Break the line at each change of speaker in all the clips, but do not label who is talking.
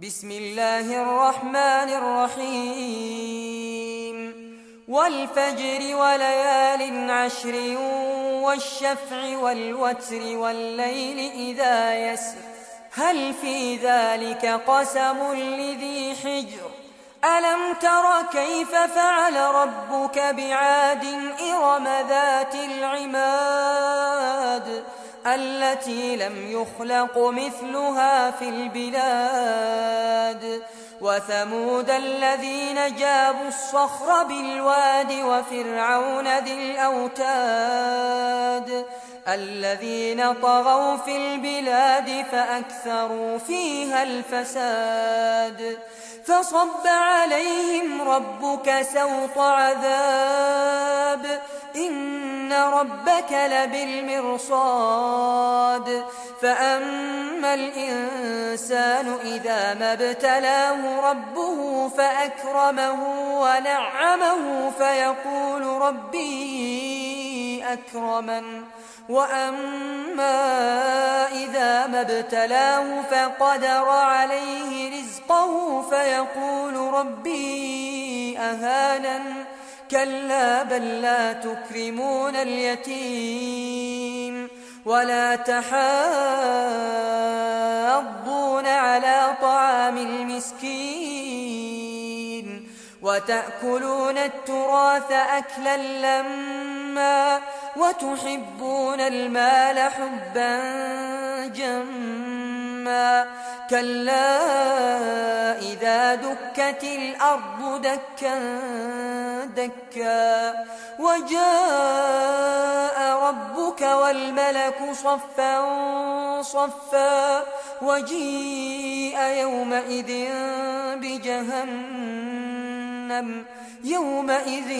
بسم الله الرحمن الرحيم والفجر وليال عشر والشفع والوتر والليل إذا يسر هل في ذلك قسم لذي حجر ألم تر كيف فعل ربك بعاد إرم ذات العماد التي لم يخلق مثلها في البلاد وثمود الذين جابوا الصخر بالواد وفرعون ذي الأوتاد الذين طغوا في البلاد فأكثروا فيها الفساد فصب عليهم ربك سوط عذاب إن ربك لبالمرصاد فأما الإنسان إذا ما ابتلاه ربه فأكرمه ونعمه فيقول ربي أكرمن وأما إذا ما ابتلاه فقدر عليه رزقه فيقول ربي أهانن كلا بل لا تكرمون اليتيم ولا تحاضون على طعام المسكين وتأكلون التراث أكلا لما وتحبون المال حبا جما كلا إذا دكت الأرض دكا دكا وجاء ربك والملك صفا صفا وجيء يومئذ بجهنم يومئذ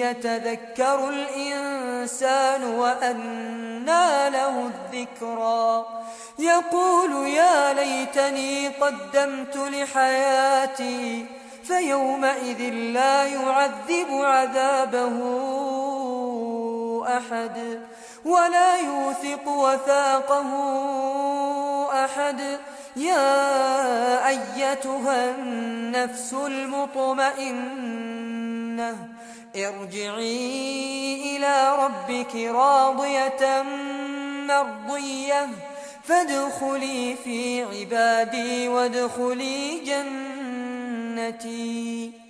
يتذكر الإنسان وأنى له الذكرى يقول يا ليتني قدمت لحياتي فيومئذ لا يعذب عذابه أحد ولا يوثق وثاقه أحد يا أيتها النفس المطمئنة ارجعي إلى ربك راضية مرضية فادخلي في عبادي وادخلي جنتي